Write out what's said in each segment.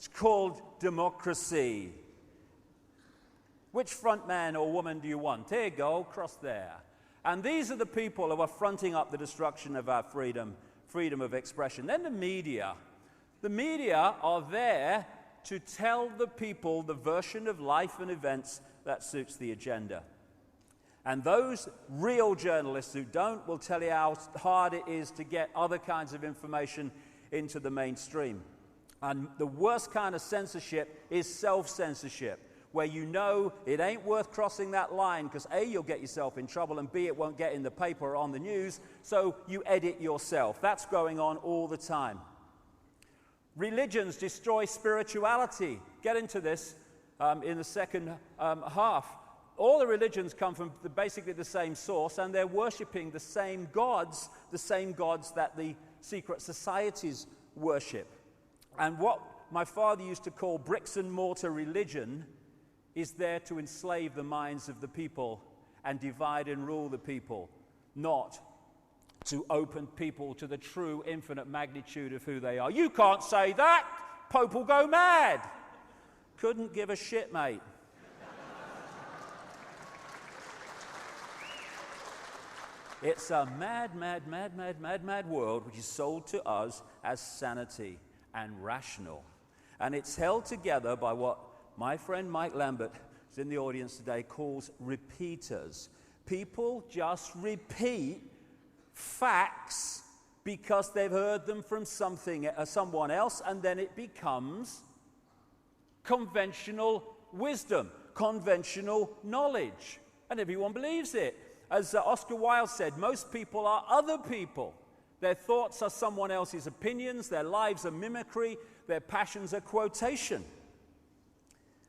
It's called democracy. Which front man or woman do you want? Here you go, cross there. And these are the people who are fronting up the destruction of our freedom of expression. Then the media. The media are there to tell the people the version of life and events that suits the agenda. And those real journalists who don't will tell you how hard it is to get other kinds of information into the mainstream. And the worst kind of censorship is self-censorship, where you know it ain't worth crossing that line because A, you'll get yourself in trouble, and B, it won't get in the paper or on the news, so you edit yourself. That's going on all the time. Religions destroy spirituality. Get into this in the second half. All the religions come from basically the same source, and they're worshipping the same gods that the secret societies worship. And what my father used to call bricks and mortar religion is there to enslave the minds of the people and divide and rule the people, not to open people to the true infinite magnitude of who they are. You can't say that! Pope will go mad! Couldn't give a shit, mate. It's a mad world which is sold to us as sanity and rational. And it's held together by what my friend Mike Lambert, who's in the audience today, calls repeaters. People just repeat facts because they've heard them from someone else, and then it becomes conventional wisdom, conventional knowledge, and everyone believes it. As Oscar Wilde said, most people are other people. Their thoughts are someone else's opinions, their lives are mimicry, their passions are quotation.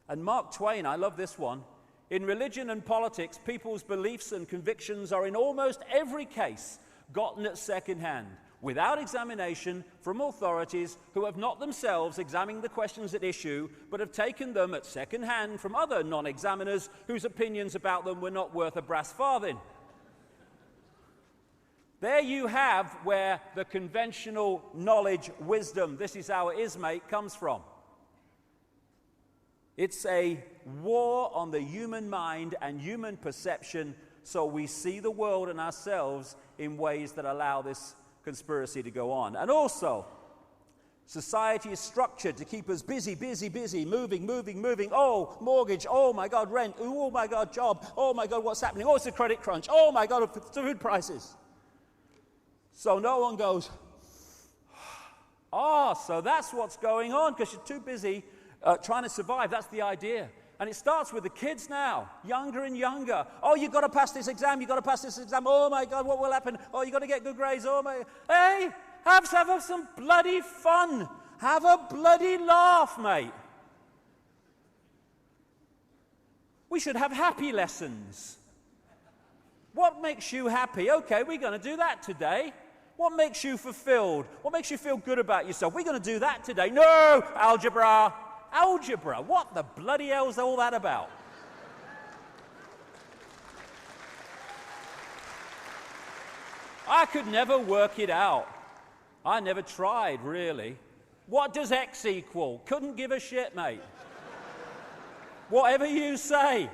And Mark Twain, I love this one, in religion and politics, people's beliefs and convictions are in almost every case gotten at second hand, without examination from authorities who have not themselves examined the questions at issue, but have taken them at second hand from other non-examiners whose opinions about them were not worth a brass farthing. There you have where the conventional knowledge, wisdom, this is how it is, mate, comes from. It's a war on the human mind and human perception, so we see the world and ourselves in ways that allow this conspiracy to go on. And also, society is structured to keep us busy, moving. Oh, mortgage. Oh, my God, rent. Oh, my God, job. Oh, my God, what's happening? Oh, it's a credit crunch. Oh, my God, food prices. So no one goes, so that's what's going on, because you're too busy trying to survive. That's the idea. And it starts with the kids now, younger and younger. Oh, you've got to pass this exam. Oh, my God, what will happen? Oh, you've got to get good grades. Oh, my. Hey, have some bloody fun. Have a bloody laugh, mate. We should have happy lessons. What makes you happy? Okay, we're going to do that today. What makes you fulfilled? What makes you feel good about yourself? We're going to do that today. No, algebra. Algebra, what the bloody hell is all that about? I could never work it out. I never tried, really. What does X equal? Couldn't give a shit, mate. Whatever you say.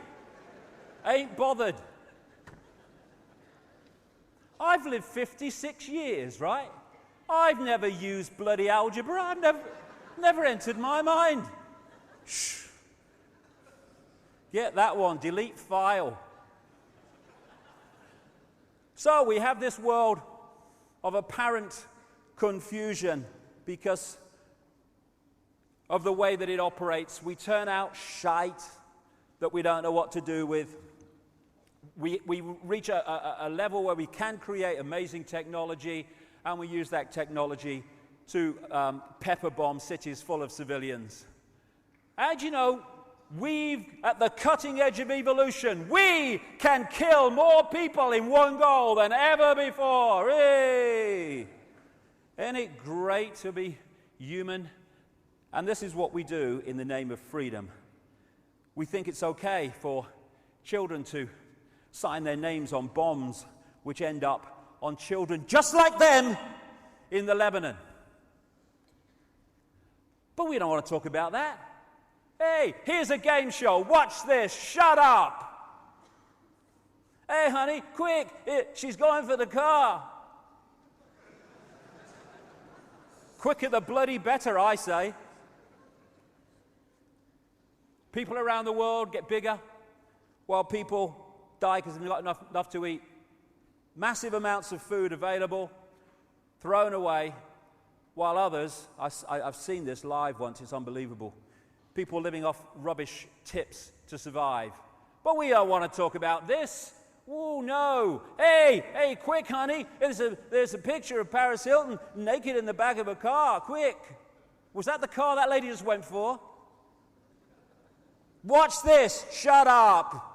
Ain't bothered. I've lived 56 years, right? I've never used bloody algebra. I've never entered my mind. Shh. Get that one, delete file. So we have this world of apparent confusion because of the way that it operates. We turn out shite that we don't know what to do with. We reach a level where we can create amazing technology, and we use that technology to pepper bomb cities full of civilians. And you know, we've at the cutting edge of evolution. We can kill more people in one go than ever before. Hey! Isn't it great to be human? And this is what we do in the name of freedom. We think it's okay for children to sign their names on bombs which end up on children just like them in the Lebanon. But we don't want to talk about that. Hey, here's a game show. Watch this. Shut up. Hey, honey, quick. She's going for the car. Quicker the bloody better, I say. People around the world get bigger while people die because they've not enough to eat. Massive amounts of food available, thrown away, while others, I've seen this live once, it's unbelievable. People living off rubbish tips to survive. But we don't want to talk about this. Oh, no. Hey, quick, honey. There's a picture of Paris Hilton naked in the back of a car. Quick. Was that the car that lady just went for? Watch this. Shut up.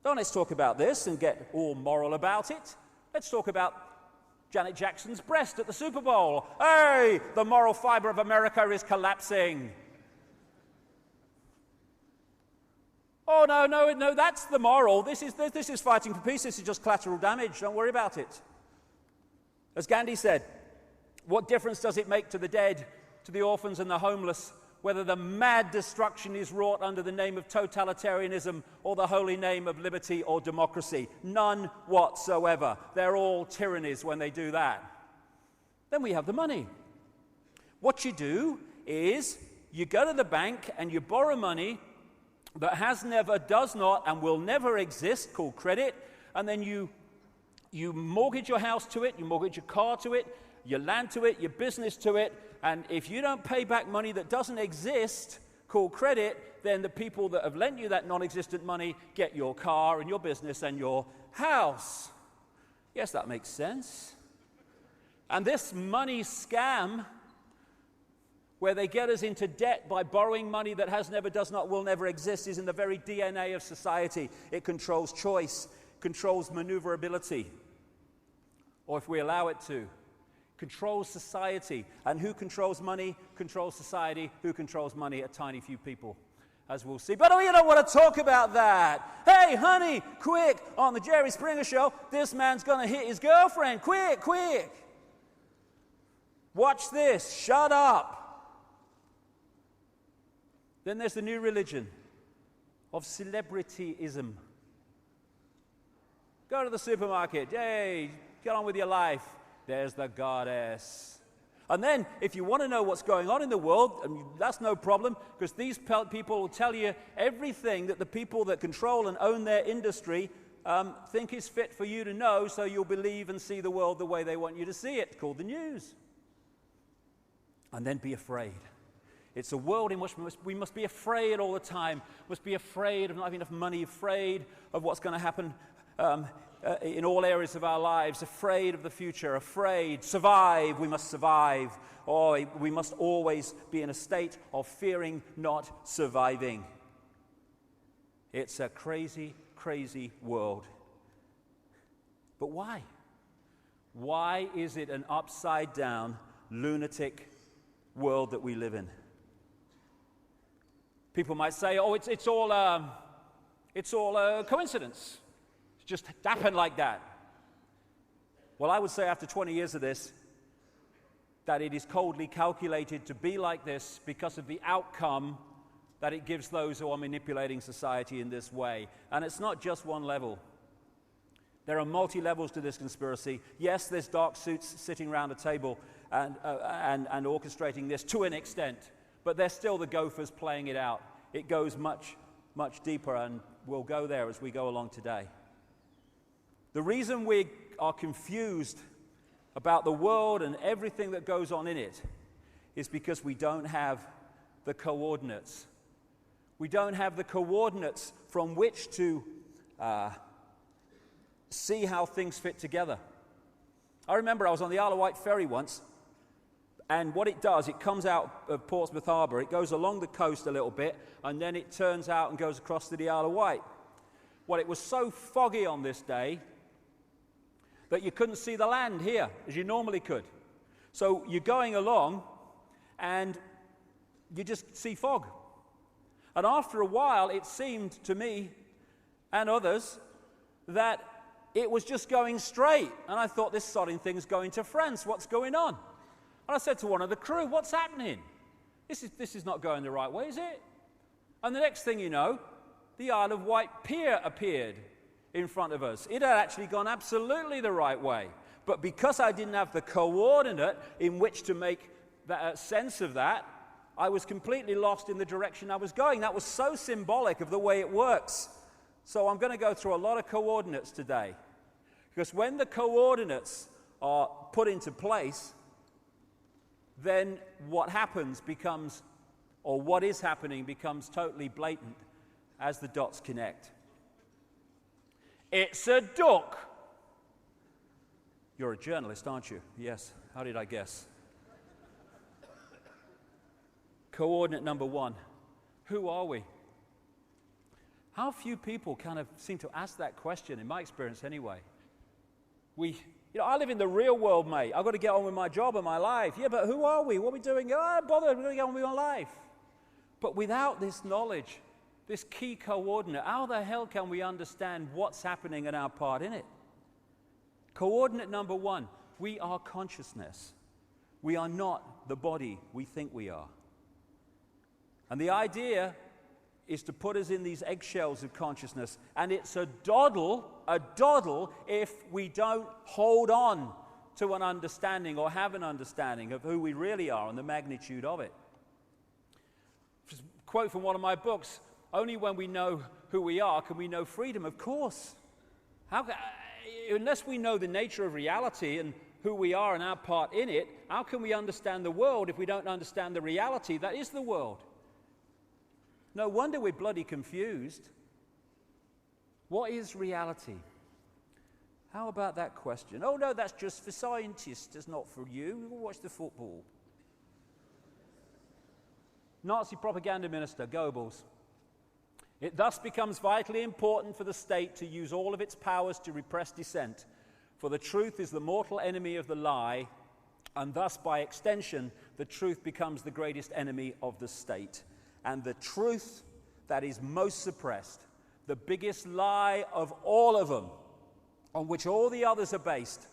Don't let's talk about this and get all moral about it. Let's talk about Janet Jackson's breast at the Super Bowl. Hey, the moral fiber of America is collapsing. Oh, no, that's the moral. This is fighting for peace. This is just collateral damage. Don't worry about it. As Gandhi said, what difference does it make to the dead, to the orphans and the homeless, whether the mad destruction is wrought under the name of totalitarianism or the holy name of liberty or democracy? None whatsoever. They're all tyrannies when they do that. Then we have the money. What you do is you go to the bank and you borrow money that has never, does not, and will never exist, called credit, and then you mortgage your house to it, you mortgage your car to it, your land to it, your business to it, and if you don't pay back money that doesn't exist, called credit, then the people that have lent you that non-existent money get your car and your business and your house. Yes, that makes sense. And this money scam, where they get us into debt by borrowing money that has never, does not, will never exist, is in the very DNA of society. It controls choice, controls maneuverability, or if we allow it to, controls society. And who controls money? Controls society. Who controls money? A tiny few people, as we'll see. But we don't want to talk about that. Hey, honey, quick, on the Jerry Springer Show, this man's going to hit his girlfriend. Quick. Watch this. Shut up. Then there's the new religion of celebrityism. Go to the supermarket. Yay, get on with your life. There's the goddess. And then, if you want to know what's going on in the world, that's no problem, because these people will tell you everything that the people that control and own their industry think is fit for you to know, so you'll believe and see the world the way they want you to see it, called the news. And then be afraid. It's a world in which we must be afraid all the time, must be afraid of not having enough money, afraid of what's going to happen in all areas of our lives, afraid of the future, afraid, survive, we must survive, or we must always be in a state of fearing not surviving. It's a crazy, crazy world. But why? Why is it an upside-down, lunatic world that we live in? People might say, oh, it's all a coincidence. It just happened like that. Well, I would say after 20 years of this, that it is coldly calculated to be like this because of the outcome that it gives those who are manipulating society in this way. And it's not just one level. There are multi-levels to this conspiracy. Yes, there's dark suits sitting around a table and orchestrating this to an extent. But they're still the gophers playing it out. It goes much, much deeper, and we'll go there as we go along today. The reason we are confused about the world and everything that goes on in it is because we don't have the coordinates. We don't have the coordinates from which to see how things fit together. I remember I was on the Isle of Wight ferry once, and what it does, it comes out of Portsmouth Harbour, it goes along the coast a little bit, and then it turns out and goes across to the Isle of Wight. Well, it was so foggy on this day that you couldn't see the land here, as you normally could. So you're going along, and you just see fog. And after a while, it seemed to me and others that it was just going straight. And I thought, this sodding thing's going to France. What's going on? And I said to one of the crew, what's happening? This is not going the right way, is it? And the next thing you know, the Isle of Wight Pier appeared in front of us. It had actually gone absolutely the right way. But because I didn't have the coordinate in which to make sense of that, I was completely lost in the direction I was going. That was so symbolic of the way it works. So I'm going to go through a lot of coordinates today. Because when the coordinates are put into place, then what happens becomes, or what is happening becomes totally blatant as the dots connect. It's a duck. You're a journalist, aren't you? Yes. How did I guess? Coordinate number 1. Who are we? How few people kind of seem to ask that question, in my experience anyway. I live in the real world, mate. I've got to get on with my job and my life. Yeah, but who are we? What are we doing? Oh, I'm bothered. We're going to get on with my life. But without this knowledge, this key coordinate, how the hell can we understand what's happening and our part in it? Coordinate number 1, we are consciousness. We are not the body we think we are. And the idea is to put us in these eggshells of consciousness, and it's a doddle if we don't hold on to an understanding or have an understanding of who we really are and the magnitude of it. Just a quote from one of my books, only when we know who we are can we know freedom. Of course. Unless we know the nature of reality and who we are and our part in it, how can we understand the world if we don't understand the reality that is the world? No wonder we're bloody confused. What is reality? How about that question? Oh no, that's just for scientists, it's not for you. We'll watch the football. Nazi propaganda minister Goebbels. It thus becomes vitally important for the state to use all of its powers to repress dissent, for the truth is the mortal enemy of the lie, and thus by extension the truth becomes the greatest enemy of the state. And the truth that is most suppressed, the biggest lie of all of them, on which all the others are based,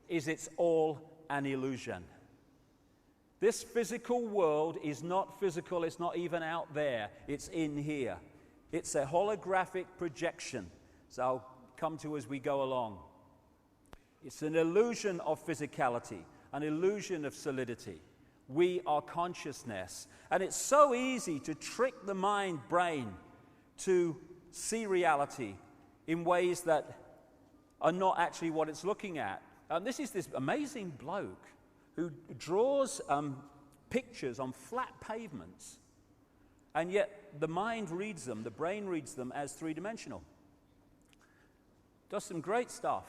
is it's all an illusion. This physical world is not physical, it's not even out there, it's in here. It's a holographic projection, so I'll come to as we go along. It's an illusion of physicality, an illusion of solidity. We are consciousness. And it's so easy to trick the brain to see reality in ways that are not actually what it's looking at. This is this amazing bloke who draws pictures on flat pavements, and yet the mind reads them, the brain reads them as three-dimensional. Does some great stuff.